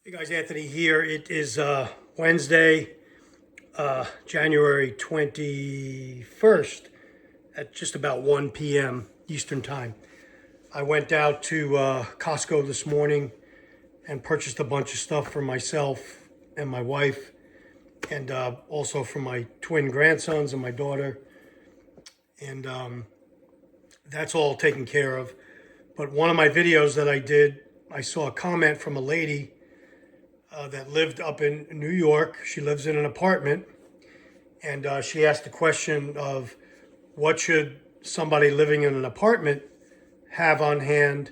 Hey guys, Anthony here. It is Wednesday, January 21st at just about 1 p.m. Eastern Time. I went out to Costco this morning and purchased a bunch of stuff for myself and my wife, and also for my twin grandsons and my daughter. And that's all taken care of. But one of my videos that I did, I saw a comment from a lady that lived up in New York. She lives in an apartment, and she asked the question of what should somebody living in an apartment have on hand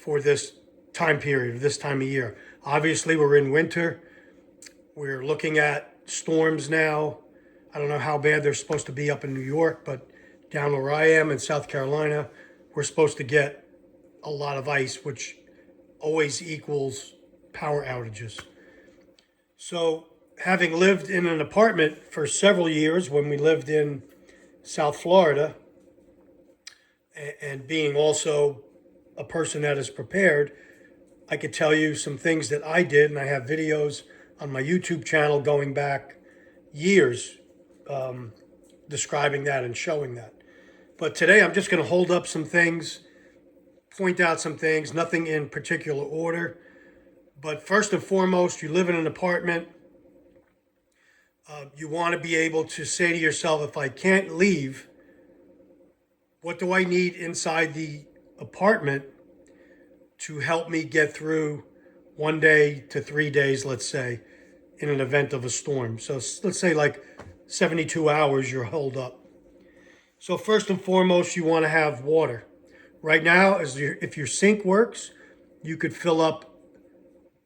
for this time period, this time of year. Obviously, we're in winter. We're looking at storms now. I don't know how bad they're supposed to be up in New York, but down where I am in South Carolina, we're supposed to get a lot of ice, which always equals power outages. So, having lived in an apartment for several years when we lived in South Florida, and being also a person that is prepared, I could tell you some things that I did, and I have videos on my YouTube channel going back years describing that and showing that. But today I'm just going to hold up some things, point out some things, nothing in particular order. But first and foremost, you live in an apartment. You want to be able to say to yourself, if I can't leave, what do I need inside the apartment to help me get through 1 day to 3 days, let's say, in an event of a storm? So let's say like 72 hours you're holed up. So first and foremost, you want to have water. Right now, if your sink works, you could fill up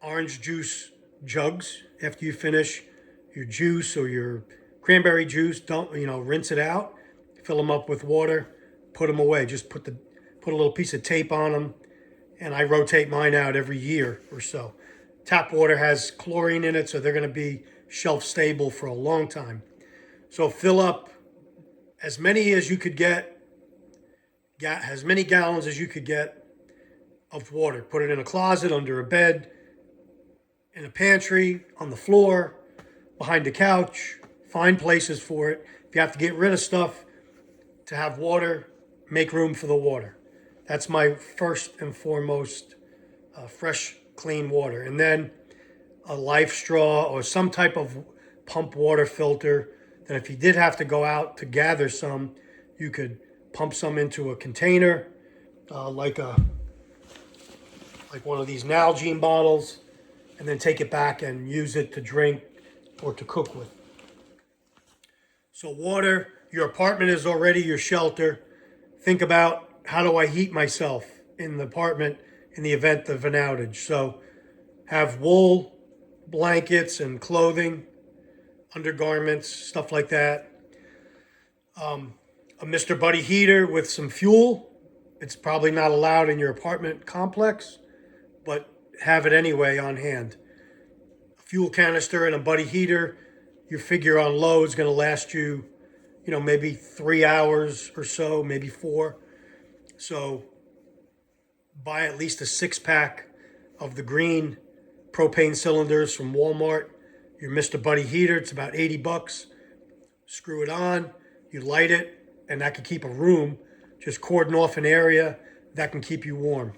orange juice jugs after you finish your juice or your cranberry juice. Don't rinse it out, fill them up with water, put them away. Just put a little piece of tape on them, and I rotate mine out every year or so. Tap water has chlorine in it, so they're going to be shelf stable for a long time. So fill up as many as you could get, as many gallons as you could get of water. Put it in a closet, under a bed, in a pantry, on the floor, behind the couch. Find places for it. If you have to get rid of stuff to have water, make room for the water. That's my first and foremost fresh, clean water. And then a life straw or some type of pump water filter that if you did have to go out to gather some, you could pump some into a container, like one of these Nalgene bottles, and then take it back and use it to drink or to cook with. So water, your apartment is already your shelter. Think about, how do I heat myself in the apartment in the event of an outage? So have wool blankets and clothing, undergarments, stuff like that. A Mr. Buddy heater with some fuel. It's probably not allowed in your apartment complex, but have it anyway on hand. A fuel canister and a Buddy heater, you figure on low is going to last you, maybe 3 hours or so, maybe 4. So buy at least a 6-pack of the green propane cylinders from Walmart. Your Mr. Buddy heater, it's about $80. Screw it on, you light it, and that can keep a room, just cordon off an area, that can keep you warm.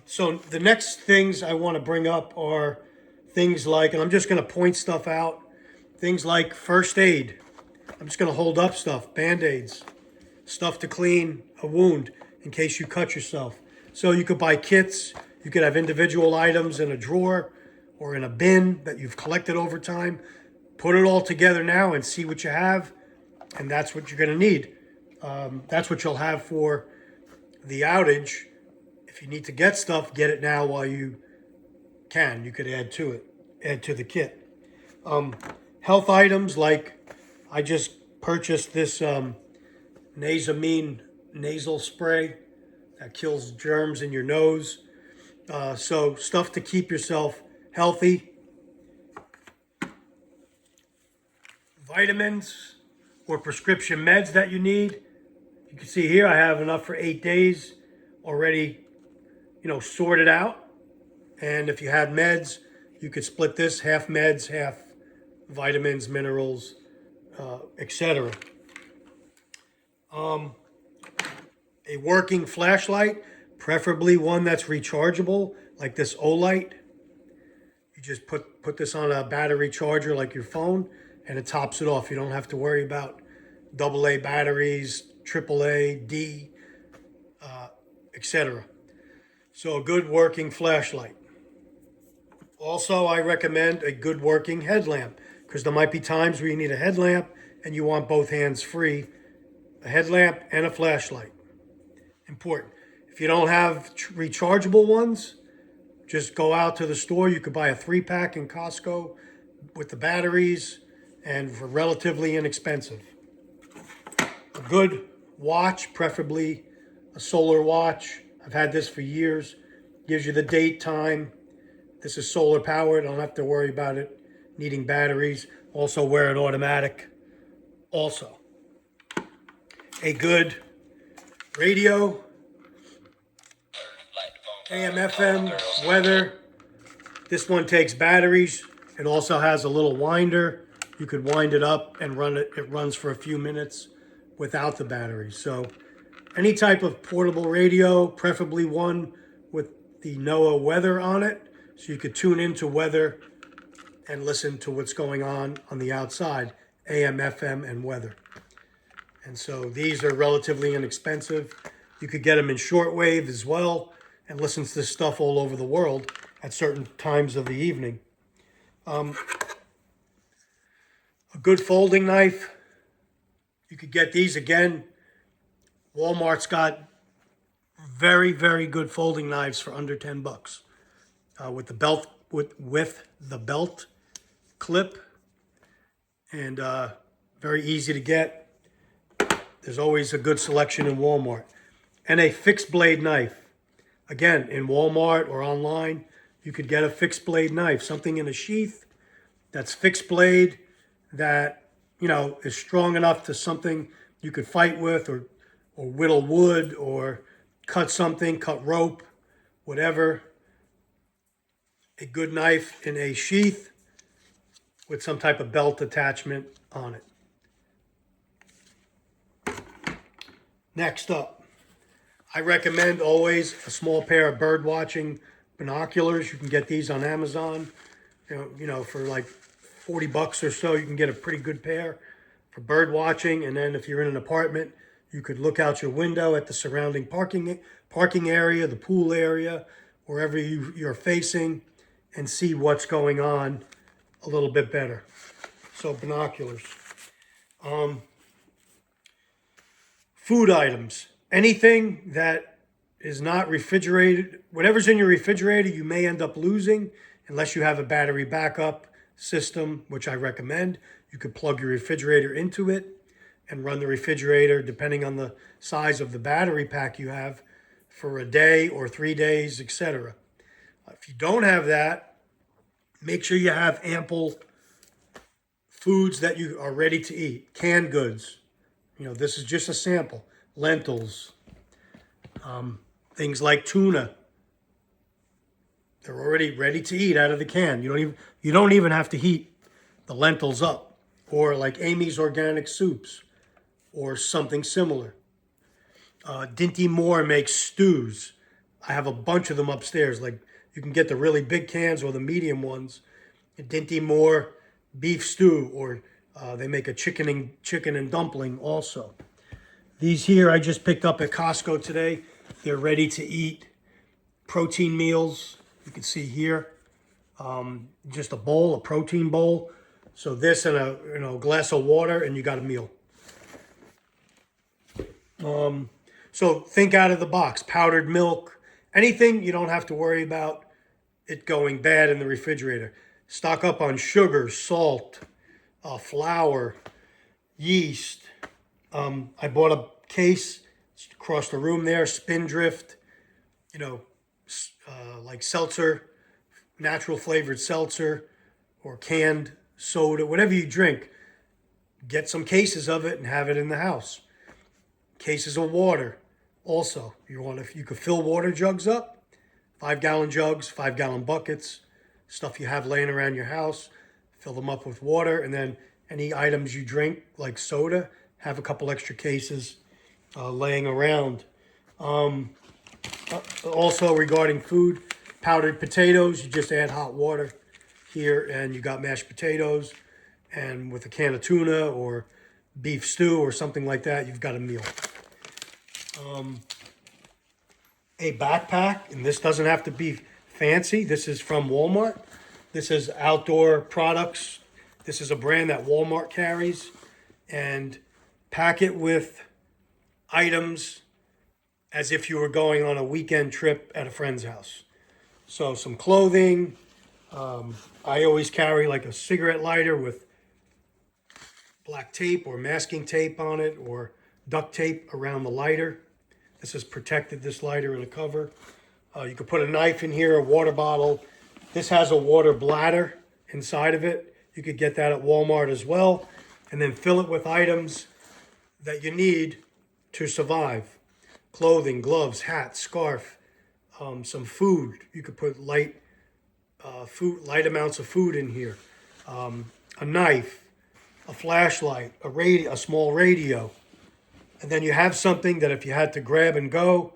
So the next things I want to bring up are things like, and I'm just going to point stuff out, things like first aid. I'm just going to hold up stuff, Band-Aids, stuff to clean a wound in case you cut yourself. So you could buy kits, you could have individual items in a drawer or in a bin that you've collected over time. Put it all together now and see what you have, and that's what you're going to need. That's what you'll have for the outage. If you need to get stuff, get it now while you can. You could add to the kit. Health items, like I just purchased this Nasamine nasal spray that kills germs in your nose. So stuff to keep yourself healthy. Vitamins or prescription meds that you need. You can see here I have enough for 8 days already, sorted out. And if you had meds, you could split this half meds, half vitamins, minerals, etc. A working flashlight, preferably one that's rechargeable, like this Olight. You just put this on a battery charger like your phone, and it tops it off. You don't have to worry about AA batteries, AAA, D, etc. So a good working flashlight. Also, I recommend a good working headlamp, because there might be times where you need a headlamp and you want both hands free. A headlamp and a flashlight. Important. If you don't have rechargeable ones, just go out to the store. You could buy a 3-pack in Costco with the batteries, and for relatively inexpensive. A good watch, preferably a solar watch. I've had this for years. Gives you the date, time. This is solar powered. I don't have to worry about it needing batteries. Also wear it automatic. Also, a good radio, AM, FM, weather. This one takes batteries. It also has a little winder. You could wind it up and run it. It runs for a few minutes without the batteries. So any type of portable radio, preferably one with the NOAA weather on it, so you could tune into weather and listen to what's going on the outside, AM, FM, and weather. And so these are relatively inexpensive. You could get them in shortwave as well and listen to this stuff all over the world at certain times of the evening. A good folding knife. You could get these again. Walmart's got very, very good folding knives for under $10 with the belt with the belt clip, and very easy to get. There's always a good selection in Walmart. And a fixed blade knife. Again, in Walmart or online, you could get a fixed blade knife, something in a sheath that's fixed blade, that, you know, is strong enough to something you could fight with, or whittle wood, or cut something, cut rope, whatever. A good knife in a sheath with some type of belt attachment on it. Next up, I recommend always a small pair of bird watching binoculars. You can get these on Amazon. You know, for like $40 or so, you can get a pretty good pair for bird watching. And then if you're in an apartment, you could look out your window at the surrounding parking area, the pool area, wherever you're facing, and see what's going on a little bit better. So binoculars. Food items. Anything that is not refrigerated, whatever's in your refrigerator, you may end up losing unless you have a battery backup system, which I recommend. You could plug your refrigerator into it and run the refrigerator, depending on the size of the battery pack you have, for a day or 3 days, etc. If you don't have that, make sure you have ample foods that you are ready to eat. Canned goods. You know, this is just a sample. Lentils. Things like tuna. They're already ready to eat out of the can. You don't even have to heat the lentils up. Or like Amy's Organic Soups, or something similar. Dinty Moore makes stews. I have a bunch of them upstairs. Like, you can get the really big cans or the medium ones. Dinty Moore beef stew, or they make a chicken and dumpling also. These here I just picked up at Costco today. They're ready to eat protein meals. You can see here, just a bowl, a protein bowl. So this and a glass of water, and you got a meal. So think out of the box. Powdered milk, anything you don't have to worry about it going bad in the refrigerator. Stock up on sugar, salt, flour, yeast. I bought a case across the room there, Spindrift, like seltzer, natural flavored seltzer, or canned soda, whatever you drink. Get some cases of it and have it in the house. Cases of water also. You could fill water jugs up, 5-gallon jugs, 5-gallon buckets, stuff you have laying around your house, fill them up with water, and then any items you drink, like soda, have a couple extra cases laying around. Also, regarding food, powdered potatoes, you just add hot water here, and you got mashed potatoes, and with a can of tuna or beef stew or something like that, you've got a meal. A backpack, and this doesn't have to be fancy. This is from Walmart. This is Outdoor Products. This is a brand that Walmart carries, and pack it with items as if you were going on a weekend trip at a friend's house. So some clothing. I always carry like a cigarette lighter with black tape or masking tape on it, or duct tape around the lighter. This has protected this lighter in a cover. You could put a knife in here, a water bottle. This has a water bladder inside of it. You could get that at Walmart as well. And then fill it with items that you need to survive. Clothing, gloves, hat, scarf, some food. You could put light amounts of food in here. A knife, a flashlight, a small radio. And then you have something that if you had to grab and go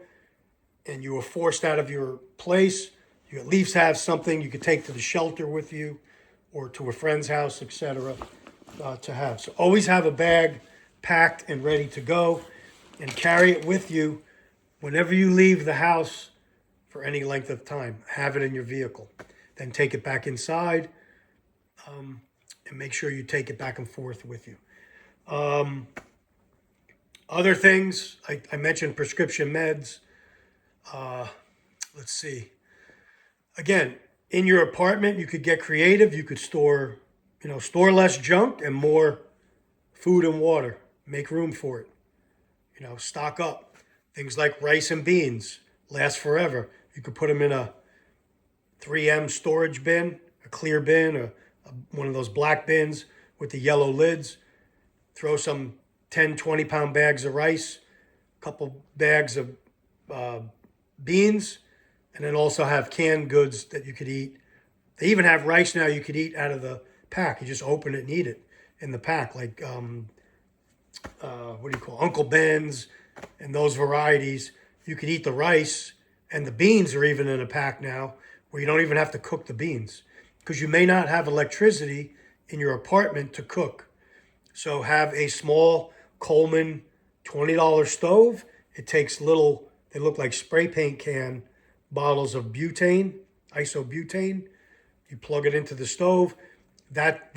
and you were forced out of your place, you at least have something you could take to the shelter with you or to a friend's house, etc. To have. So always have a bag packed and ready to go, and carry it with you whenever you leave the house for any length of time. Have it in your vehicle. Then take it back inside, and make sure you take it back and forth with you. Other things, I mentioned prescription meds. Let's see. Again, in your apartment, you could get creative. You could store less junk and more food and water. Make room for it. Stock up. Things like rice and beans last forever. You could put them in a 3M storage bin, a clear bin, or one of those black bins with the yellow lids. Throw some 10, 20-pound bags of rice, a couple bags of beans, and then also have canned goods that you could eat. They even have rice now you could eat out of the pack. You just open it and eat it in the pack, like Uncle Ben's and those varieties. You could eat the rice, and the beans are even in a pack now where you don't even have to cook the beans because you may not have electricity in your apartment to cook. So have a small Coleman $20 stove. It takes they look like spray paint can bottles of butane, isobutane. You plug it into the stove. That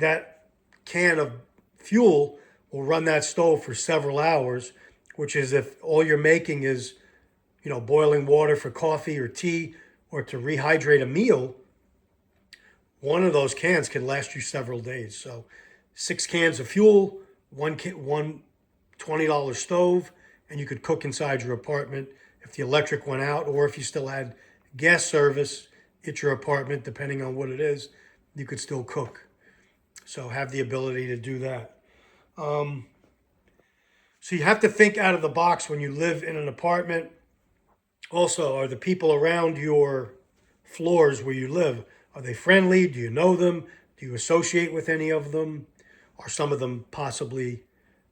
can of fuel will run that stove for several hours, which is if all you're making is, boiling water for coffee or tea or to rehydrate a meal, one of those cans can last you several days. So 6 cans of fuel, one $20 stove, and you could cook inside your apartment. If the electric went out, or if you still had gas service at your apartment, depending on what it is, you could still cook. So have the ability to do that. So you have to think out of the box when you live in an apartment. Also, are the people around your floors where you live, are they friendly? Do you know them? Do you associate with any of them? Are some of them possibly,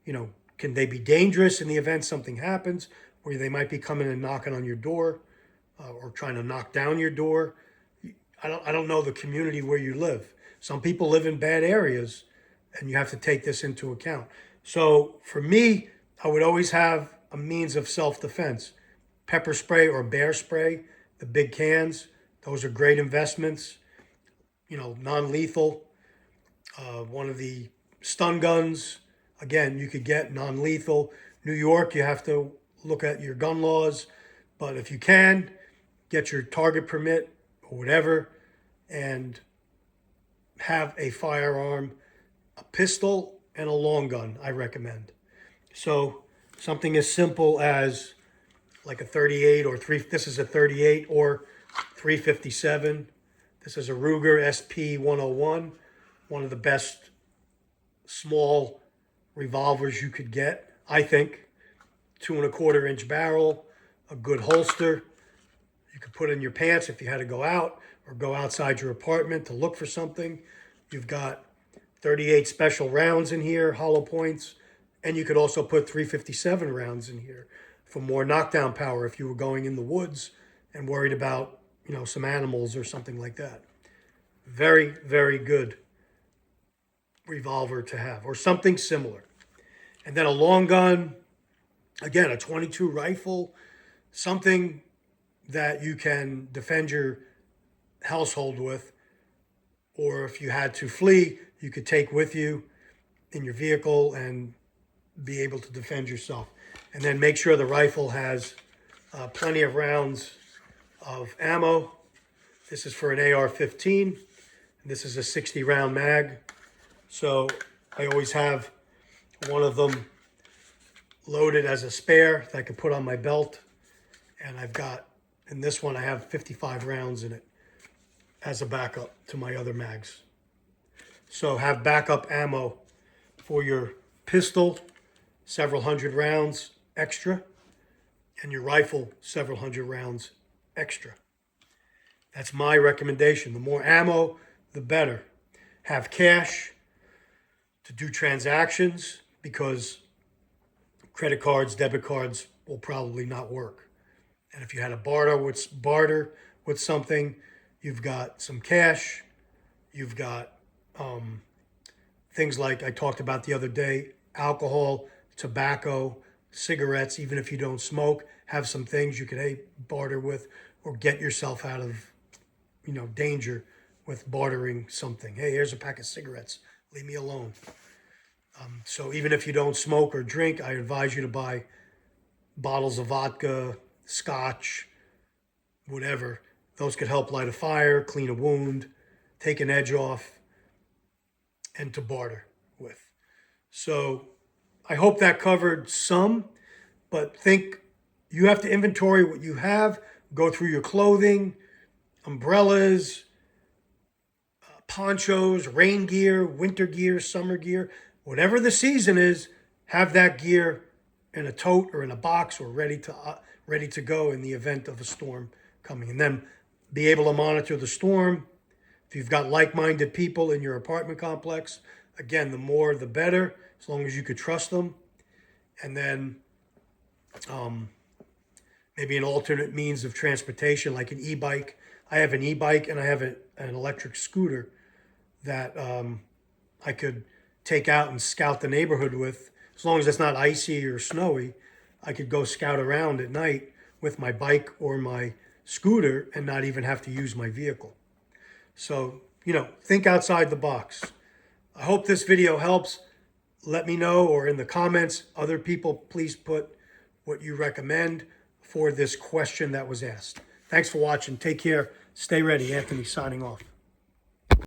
can they be dangerous in the event something happens, where they might be coming and knocking on your door or trying to knock down your door? I don't know the community where you live. Some people live in bad areas, and you have to take this into account. So for me, I would always have a means of self-defense. Pepper spray or bear spray, the big cans, those are great investments. Non-lethal. One of the stun guns, again, you could get non-lethal. New York, you have to look at your gun laws, but if you can, get your target permit or whatever, and have a firearm, a pistol and a long gun, I recommend. So something as simple as like a 38 or this is a 38 or 357. This is a Ruger SP-101, one of the best small revolvers you could get, I think. 2¼ inch barrel, a good holster. you could put in your pants if you had to go out or go outside your apartment to look for something. You've got 38 special rounds in here, hollow points, and you could also put 357 rounds in here for more knockdown power if you were going in the woods and worried about, some animals or something like that. Very, very good revolver to have, or something similar. And then a long gun, again, a 22 rifle, something that you can defend your household with, or if you had to flee, you could take with you in your vehicle and be able to defend yourself. And then make sure the rifle has plenty of rounds of ammo. This is for an AR-15. This is a 60 round mag. So I always have one of them loaded as a spare that I could put on my belt. And I've got, in this one, I have 55 rounds in it as a backup to my other mags. So have backup ammo for your pistol, several hundred rounds extra, and your rifle, several hundred rounds extra. That's my recommendation. The more ammo, the better. Have cash to do transactions, because credit cards, debit cards will probably not work. And if you had to barter with something, you've got some cash. You've got things like I talked about the other day, alcohol, tobacco, cigarettes. Even if you don't smoke, have some things you could barter with, or get yourself out of danger with bartering something. Hey, here's a pack of cigarettes. Leave me alone. So even if you don't smoke or drink, I advise you to buy bottles of vodka, scotch, whatever. Those could help light a fire, clean a wound, take an edge off, and to barter with. So I hope that covered some, but think you have to inventory what you have, go through your clothing, umbrellas, ponchos, rain gear, winter gear, summer gear, whatever the season is, have that gear in a tote or in a box or ready to go in the event of a storm coming. And then be able to monitor the storm. If you've got like-minded people in your apartment complex, again, the more the better, as long as you could trust them. And then maybe an alternate means of transportation, like an e-bike. I have an e-bike and I have an electric scooter that I could take out and scout the neighborhood with. As long as it's not icy or snowy, I could go scout around at night with my bike or my scooter and not even have to use my vehicle. So, think outside the box. I hope this video helps. Let me know, or in the comments, other people, please put what you recommend for this question that was asked. Thanks for watching. Take care. Stay ready. Anthony signing off.